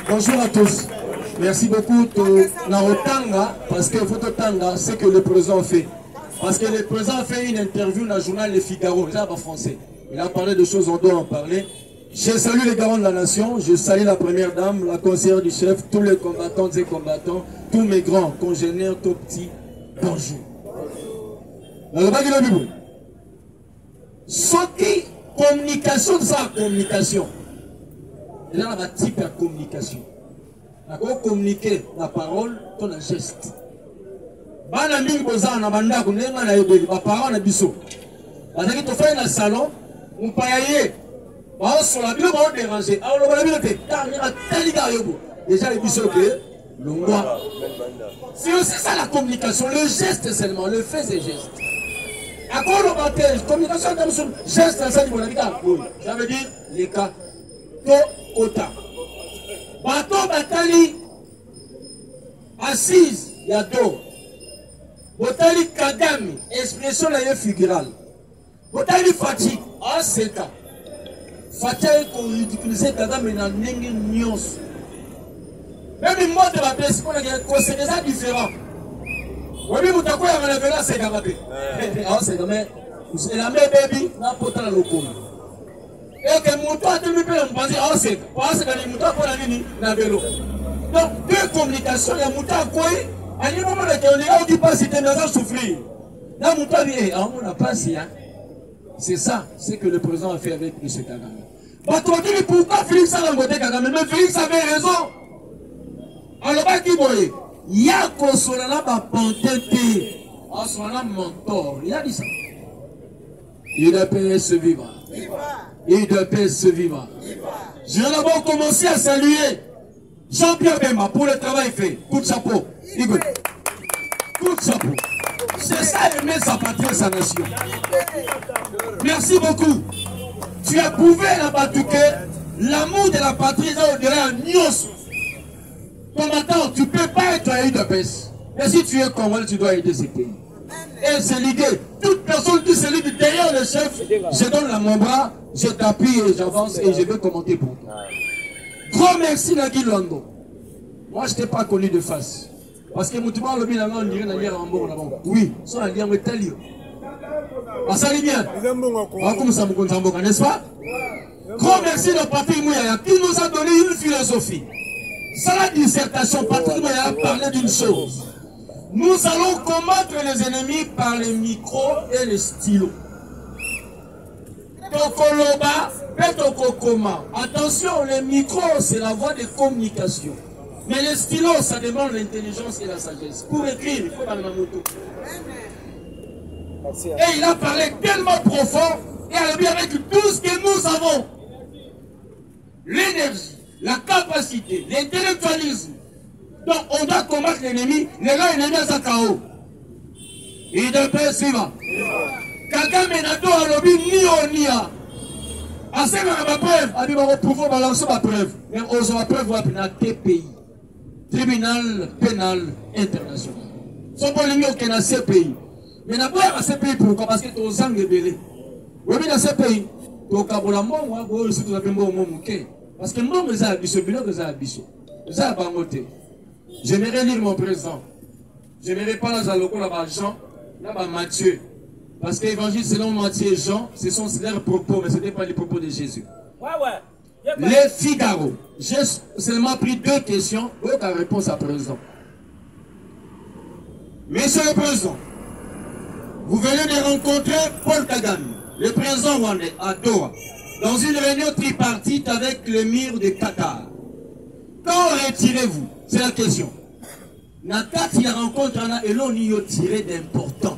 Bonjour à tous. Merci beaucoup de Naotanga, parce que votre tanga, c'est que le président fait. Parce que le président a fait une interview dans le journal Le Figaro, déjà en français. Il a parlé de choses, on doit en parler. Je salue les garants de la nation, je salue la première dame, la conseillère du chef, tous les combattantes et combattants, tous mes grands congénères, tout petits. Bonjour. Dans le bas de la Bible. Ce qui communication, ça communication. Il y a un type de communication. D'accord, communiquer la parole, ton geste. Bana mingi boza na banda kunenga na yebeli ba parole na biso. Bazaki to faire na salon, on payaye. Ba so la bilo ba déranger. Alors la bilo te tarira taliga yobo. Déjà les biso que longwa. C'est ça la communication, le geste seulement, le fait c'est geste. Encore le baptême, communication dans son geste ça dit ça veut dire les cas to kota. Bato batali assise ya do. Botali Kagame, expression la figurale. Botali fatigue, en c'est cas. Fatigue qu'on utilise Kagame dans n'engue nyos. Même le mode de la presse, c'est déjà différent. Oui, mais vous avez un révélateur, c'est Kagame. C'est Kagame. C'est la même baby, n'a pas tant le coup. Et que mon toit de m'épée, on pense, c'est que les moutons pour la ligne, n'a vélo. Donc, deux communications, il y a moutons à quoi? À un moment on dit pas si tu as souffrir. Là, mon temps dit, on n'a pas si. C'est ça, c'est que le président a fait avec M. Kagame. Bah, tu dis pourquoi Félix a voté Kagame? Mais Félix avait raison. Alors, il y a qu'on soit là, on soit là, mentor. Il a dit ça. Il de paix se vivra. Il de paix se vivra. Je vais d'abord commencer à saluer Jean-Pierre Bemba pour le travail fait. Coup de chapeau. Coup de chapeau. C'est ça aimer sa patrie et sa nation. Merci beaucoup. Tu as prouvé là-bas que l'amour de la patrie est au-delà de Nios. Combattant, tu ne peux pas être à UDPS. Mais si tu es Congolais, tu dois aider ces pays. Et c'est l'idée. Toute personne qui se lit derrière le chef, je donne la mon bras, je t'appuie et j'avance et je vais commenter pour toi. Grand merci Nagui Londo. Moi, je ne t'ai pas connu de face. Parce que Moutouba, le bilan, on dirait d'ailleurs en bon là-bas. Oui, ça, il y a un métallier. Ah, ça allait bien. Ah, comme ça, n'est-ce pas? Grand merci de Patrick Mouyaya qui nous a donné une philosophie. Sans la dissertation, Patrick Mouyaya a parlé d'une chose. Nous allons combattre les ennemis par les micros et les stylos. Tokoloba, Petokokoma. Attention, les micros, c'est la voie de communication. Mais les stylos, ça demande l'intelligence et la sagesse. Pour écrire, il faut dans la moto. Et il a parlé tellement profond, et avec tout ce que nous avons. L'énergie, la capacité, l'intellectualisme. Donc on doit combattre l'ennemi, les gars ennemis à sa KO. Il de paix suivant. Kagame Nato Alobi ni nia. Assez de ma preuve, a dit on va pouvoir balancer ma preuve. Mais on va preuve dans TPI. Tribunal pénal international. Son bon ligne au dans ces pays. Mais d'abord à ces pays pourquoi? Parce que tu as un rebelle. Oui, mais dans ces pays, tu as un bon moment, tu as un bon moment. Parce que moi, je suis bilan de Zabiso. J'aimerais lire mon président. J'aimerais pas là-bas Jean, là-bas Matthieu. Parce que l'évangile selon Matthieu et Jean, ce sont leurs propos, mais ce n'est pas les propos de Jésus. Les Figaro. J'ai seulement pris 2 questions. Où est ta réponse à présent? Monsieur le président, vous venez de rencontrer Paul Kagame, le président rwandais, à Doha, dans une réunion tripartite avec l'émir de Qatar. Quand retirez-vous? C'est la question. Nakati la rencontre et l'on y a tiré d'important.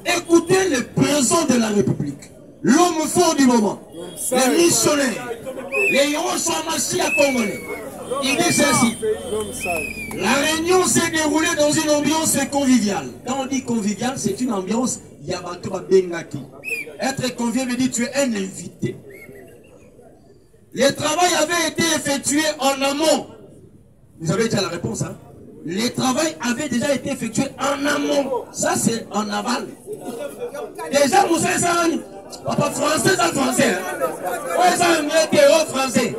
Écoutez le président de la République, l'homme fort du moment, les missionnaires, les héros sont massés à Congolais. Il dit ceci. La réunion s'est déroulée dans une ambiance conviviale. Quand on dit convivial, c'est une ambiance Yabato Bengaki. Être convivial veut dire tu es un invité. Le travail avait été effectué en amont. Vous avez déjà la réponse, hein? Le travail avait déjà été effectué en amont. Ça, c'est en aval. Déjà, vous savez ça, Papa français, c'est français. Ouais, ça un français.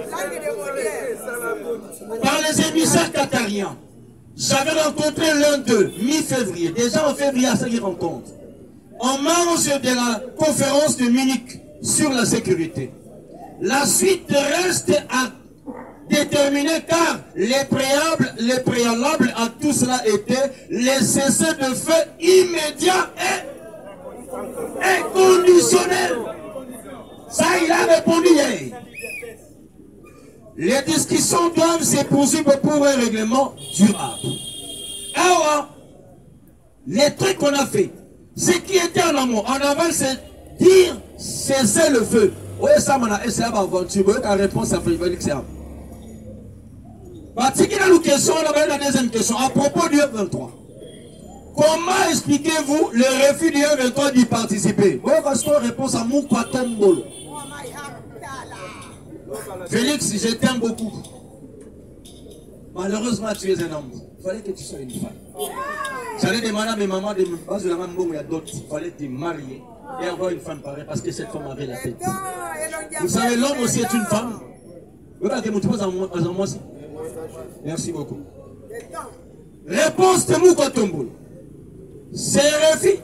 Par les émissaires qatariens, j'avais rencontré l'un d'eux, mi-février. Déjà en février, à cette rencontre. En marge de la conférence de Munich sur la sécurité. La suite reste à déterminer car les préalables à tout cela étaient les cessez-le-feu immédiats et inconditionnels. Ça, il a répondu hier. Les discussions doivent se poursuivre pour un règlement durable. Alors, les trucs qu'on a fait, ce qui était en amont, en aval, c'est dire cesser le feu. Oui, ça m'a essayé d'aventure. Oui, la réponse à Frédéric Serbe. La deuxième question, à propos du F23. Comment expliquez-vous le refus du F23 d'y participer? Oui, parce qu'on réponse à mon Kwatombolo. Félix, je t'aime beaucoup. Malheureusement, tu es un homme. Il fallait que tu sois une femme. J'allais demander à mes mamans de me passer la main, il y a d'autres. Il fallait te marier et avoir une femme pareille parce que cette femme avait la tête. Vous savez, l'homme aussi est une femme. Regardez, vous trouvez en moi aussi. Merci beaucoup. Réponse de Moukotombo. C'est refus.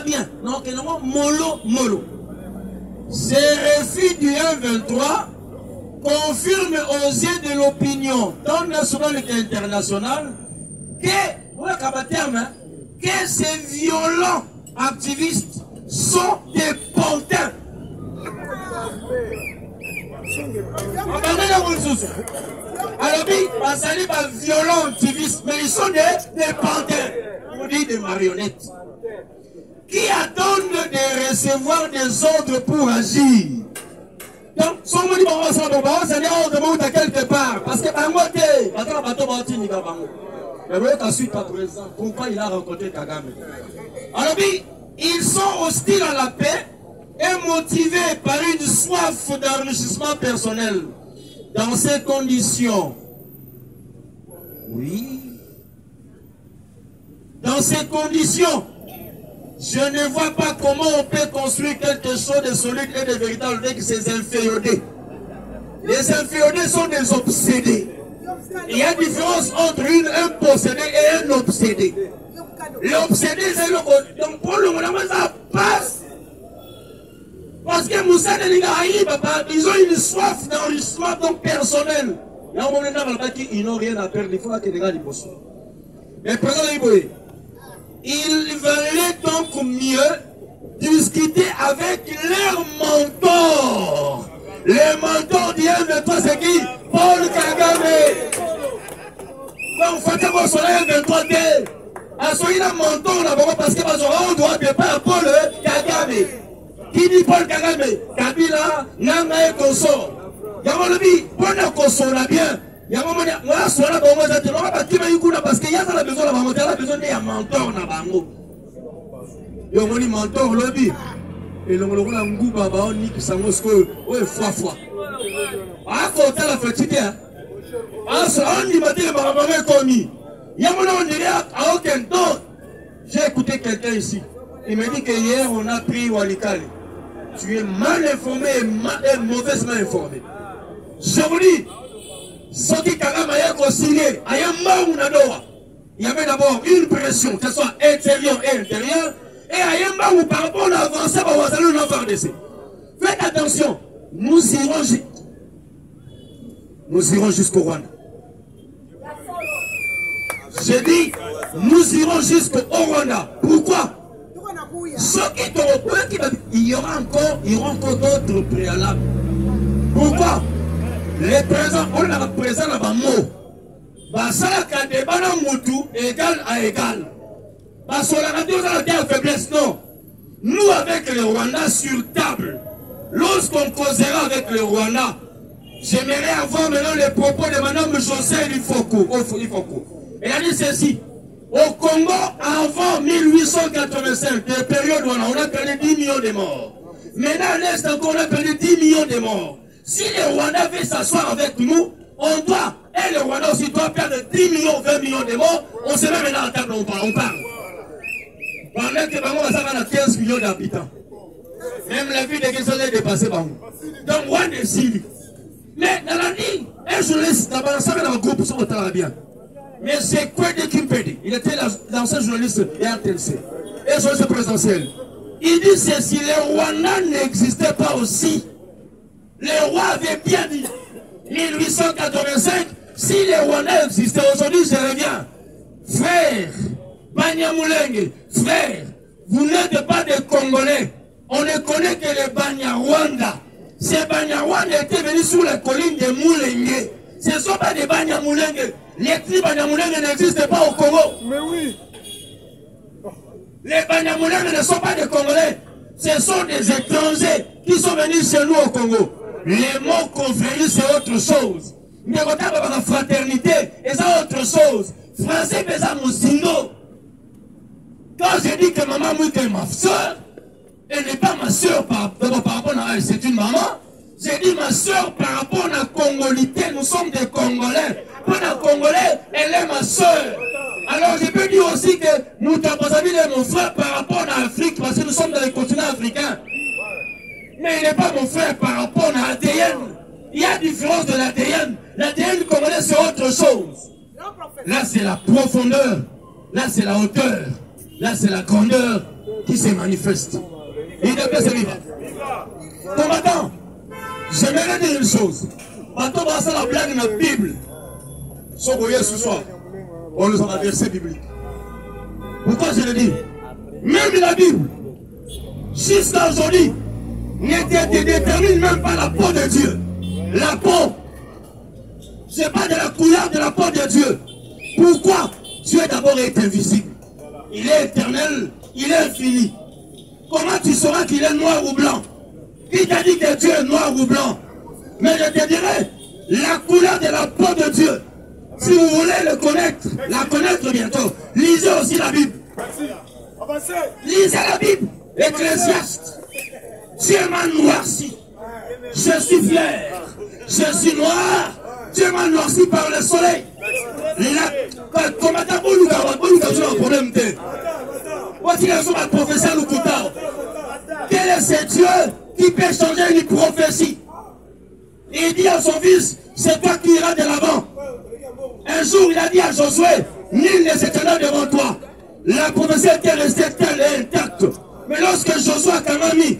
Bien. Non, que non, mollo. C'est refus du 1-23 confirme aux yeux de l'opinion, tant nationale qu'internationale, que ces violents activistes sont des pantins. Alors, ils sont violents activistes, mais ils sont des pantins. On dit des marionnettes. Qui attendent de recevoir des ordres pour agir. Donc, si on dit que c'est un ordre de quelque part, parce que pourquoi il a rencontré Kagame? Alors, ils sont hostiles à la paix et motivés par une soif d'enrichissement personnel. Dans ces conditions, oui, dans ces conditions, je ne vois pas comment on peut construire quelque chose de solide et de véritable avec ces inféodés. Les inféodés sont des obsédés. Il y a une différence entre un possédé et un obsédé. L'obsédé, c'est le... Donc pour le moment, ça passe. Parce que Moussa Delinga, ils ont une soif d'enrichissement donc personnel. Il y a un moment ils n'ont rien à perdre. Il faut que les gars les bossent. Mais prenons les boys. Il valait donc mieux discuter avec leur mentor. Le mentor d'hier de toi, c'est qui? Paul Kagame. Donc, Fatama Soleil 23D. À ce moment-là, mentor là-bas, parce que on doit départ Paul Kagame. Qui dit Paul Kagame? Kabila, Nanga et consort. Yamolobi, Paul consort bien. Moi, sur la bombe, parce qu'il y a besoin de monter, il a besoin d'un mentor. Il y a un mentor lobby. Et l'on a un goût baba, on dit que ça m'a fois. Ah, faut faire la fatigué. Ah, ça, on dit que ma commis. Il y a un on dirait à aucun temps. J'ai écouté quelqu'un ici. Il m'a dit que hier, on a pris Walikale. Tu es mal informé et mauvaisement informé. Je vous dis. Ce qui a signé, il y avait d'abord une pression, que ce soit intérieure et intérieure, et à par rapport à l'avancée, on va faire d'essai. Faites attention, nous irons jusqu'au Rwanda. J'ai dit, nous irons jusqu'au Rwanda. Pourquoi? Il y aura encore d'autres préalables. Pourquoi? Les présents, on a présent là-bas mot. Basalaka débat Moutou égal à égal. Basolaka de faiblesse, non. Nous avec le Rwanda sur table, lorsqu'on causera avec le Rwanda, j'aimerais avoir maintenant les propos de Mme José Ifoko. Elle a dit ceci. Au Congo, avant 1885, des périodes où on a perdu 10 millions de morts. Maintenant, à l'Est encore, on a perdu 10 millions de morts. Si le Rwanda veut s'asseoir avec nous, on doit, et le Rwanda aussi doit perdre 10 millions, 20 millions de morts, on se met maintenant à table, on parle. Pendant que Bango a 15 millions d'habitants. Même la vie de quelqu'un est dépassée par nous. Donc, on est ici. Mais dans la ligne, un journaliste, dans le groupe, ça va bien. Mais c'est quoi de Kimpedi? Il était l'ancien journaliste RTLC. Et journaliste présidentiel. Il dit ceci, les Rwandais n'existaient pas aussi. Les rois avaient bien dit, 1885, si les Rwandais existaient aujourd'hui, je reviens. Frère, Banyamulenge, frère, vous n'êtes pas des Congolais. On ne connaît que les Banyarwanda. Ces Banyarwanda étaient venus sur la colline de Moulenge. Ce ne sont pas des Banyamulenge. Les tribus Banyamulenge n'existent pas au Congo. Mais oui. Les Banyamulenge ne sont pas des Congolais. Ce sont des étrangers qui sont venus chez nous au Congo. Les mots confrérie, c'est autre chose. Mais quand on parle de fraternité, c'est autre chose. Français, c'est Moussindo. Quand je dis que maman Mouika est ma soeur, elle n'est pas ma soeur par rapport à elle, c'est une maman. J'ai dit ma soeur par rapport à la Congolité, nous sommes des Congolais. Pour la Congolais, elle est ma soeur. Alors je peux dire aussi que Moutabazaville est mon frère par rapport à l'Afrique, parce que nous sommes dans le continent africain. Mais il n'est pas mon frère par rapport à l'ADN. Il y a différence de l'ADN. L'ADN congolais, c'est autre chose. Là, c'est la profondeur. Là, c'est la hauteur. Là, c'est la grandeur qui se manifeste. Et de paix, c'est vivant. Combattant, j'aimerais dire une chose. Maintenant, on va faire la blague dans la Bible. Ce qu'on voyait ce soir, on nous a un verset biblique. Pourquoi je le dis? Même la Bible, jusqu'à aujourd'hui, ne détermine même pas la peau de Dieu. La peau, c'est pas de la couleur de la peau de Dieu. Pourquoi? Dieu d'abord est invisible. Il est éternel, il est infini. Comment tu sauras qu'il est noir ou blanc? Qui t'a dit que Dieu est noir ou blanc? Mais je te dirai, la couleur de la peau de Dieu. Si vous voulez le connaître, la connaître bientôt, lisez aussi la Bible. Lisez la Bible. Ecclésiaste. Dieu m'a noirci. Je suis fier. Je suis noir. Dieu m'a noirci par le soleil. Combattant problème. Quel est ce Dieu qui peut changer une prophétie? Il dit à son fils, c'est toi qui iras de l'avant. Un jour, il a dit à Josué, nul ne s'étendra devant toi. La prophétie était restée telle et intacte. Mais lorsque Josué a quand même mis,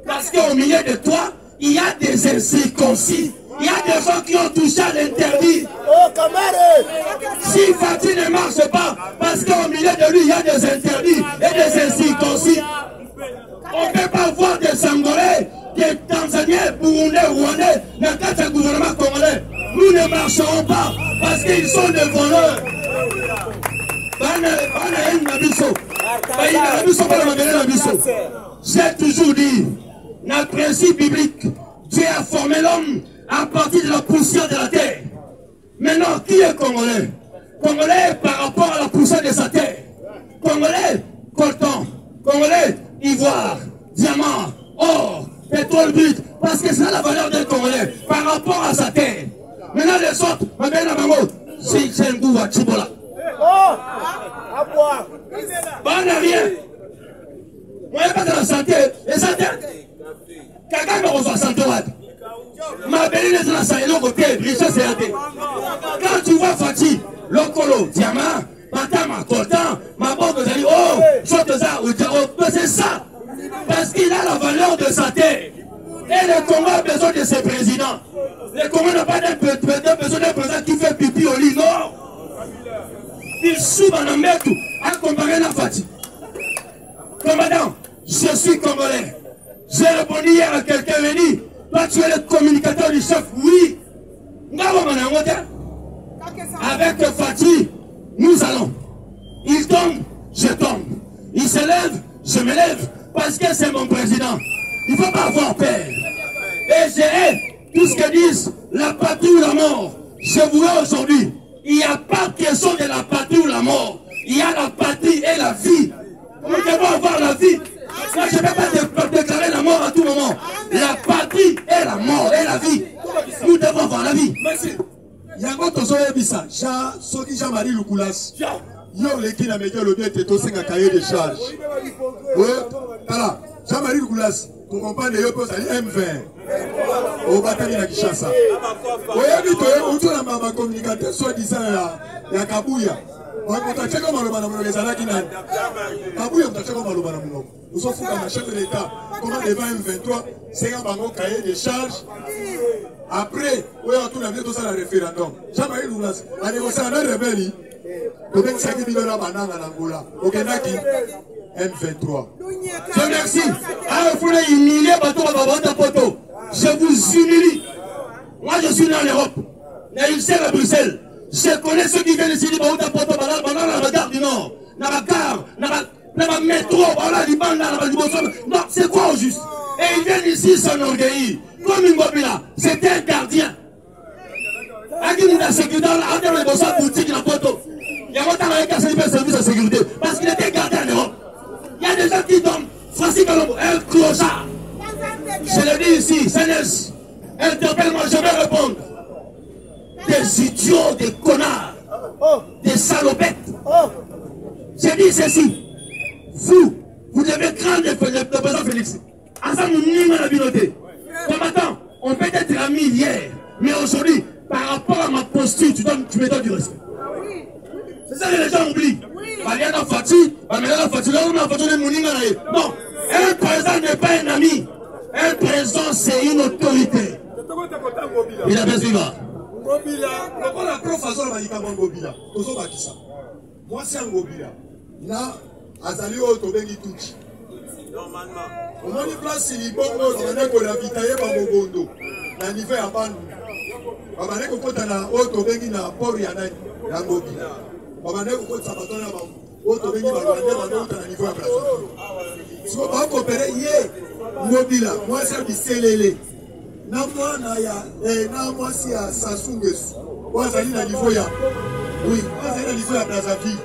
parce qu'au milieu de toi, il y a des incirconcis. Il y a des gens qui ont touché à l'interdit. Si Fatih ne marche pas, parce qu'au milieu de lui, il y a des interdits et des incirconcis. On ne peut pas voir des Sangolais, des Tanzaniens, Burundais, Rwandais, dans le gouvernement congolais. Nous ne marcherons pas parce qu'ils sont des voleurs. J'ai toujours dit, dans le principe biblique, Dieu a formé l'homme à partir de la poussière de la terre. Maintenant, qui est Congolais? Congolais par rapport à la poussière de sa terre. Congolais, coltan. Congolais, ivoire, diamant, or, pétrole brut. Parce que c'est la valeur d'un Congolais par rapport à sa terre. Maintenant, les autres, c'est un goût à Chibola. À boire. Bon, n'a rien. Moi, il n'y a pas de la santé. Et santé. Quelqu'un me reçoit santé. Ma belle est dans la santé. Côté, richesse et santé. Quand tu vois Fatih, Lokolo, diamant, Matama, coltan, ma bonne, vous allez dire, oh, c'est ça. Parce qu'il a la valeur de sa terre. Et le Congo a besoin de ses présidents. Le Congo n'a pas besoin d'un président qui fait pipi au lit, non. Il s'ouvre en Amérique à comparer la Fatih. Commandant, je suis Congolais. J'ai répondu hier à quelqu'un venu. Toi, tu es le communicateur du chef. Oui. Avec Fatih, nous allons. Il tombe, je tombe. Il se lève, je me lève. Parce que c'est mon président. Il ne faut pas avoir peur. Et j'ai tout ce que disent la patrie ou la mort. Je vous vois aujourd'hui. Il n'y a pas question de la patrie ou la mort. Il y a la patrie et la vie. Nous devons avoir la vie. Moi, je ne peux pas déclarer la mort à tout moment. La patrie et la mort et la vie. Nous devons avoir la vie. Merci. Yango Tozo Ebisa, Soki Jean-Marie Lukulas. yo leki na média le bien te senga cahier de charge. Oui, voilà. Jean-Marie Goulas, ton compagne yo pose M20. Au bataille na Kinshasa. Oyebi to yo uto na mama communicateur soi-disant ya Kabuya. Mutacheka maloba na mnogo ezalaki nani? Kabuya mutacheka maloba na mnogo. Usofuka na chef de l'État, comment devant M23, c'est un bango cahier de charge. Après, oui, on tourne à tout ça le référendum. Jean-Marie Loulas, la négociation de rebelle, le 25 millions de banana en Angola. Au Kenaki, M23. Je remercie. Ah, vous voulez humilier bateau à votre poteau. Je vous humilie. Moi, je suis né en Europe. Je suis à Bruxelles. Je connais ceux qui viennent ici, ils vont poteau, banana, la gare du Nord, la gare, la métro, voilà, du banc, non, c'est quoi au juste? Et ils viennent ici s'enorgueillir. Comme une Ngobila, c'était un gardien. Il a sécurité, il a une boutique dans Poto. Il y a longtemps avec un service de sécurité. Parce qu'il était gardien en Europe. Il y a des gens qui dorment. Francis Colombo, un clochard. Je le dis ici, Sénès, interpelle-moi, je vais répondre. Des idiots, des connards, des salopettes. J'ai dit ceci. Vous devez craindre le président Félix. Ensemble, nous n'y la communauté. Combattant, on peut être amis hier, mais aujourd'hui, par rapport à ma posture, tu me donnes du respect. C'est ça que les gens oublient. Non, un président n'est pas un ami. Un président, c'est une autorité. Il a bien suivi. La profaçon va dire Ngobila. Moi, c'est un Ngobila. Là, Azali Otobengi Tuchi. On a une place il y a un ravitailler par Mobondo. Na niveau ya bandu. Babane ko kota na auto bengi na port ya nani ya Ngobila. Babane ko kota batona ba auto bengi ba na niveau ya Brazzaville. So ba coopérer yé Ngobila, moi c'est du Selele. Na moi na ya na moi si ya Sassou Nguesso. Wa zali na niveau ya. Oui, wa zali na niveau ya Brazzaville.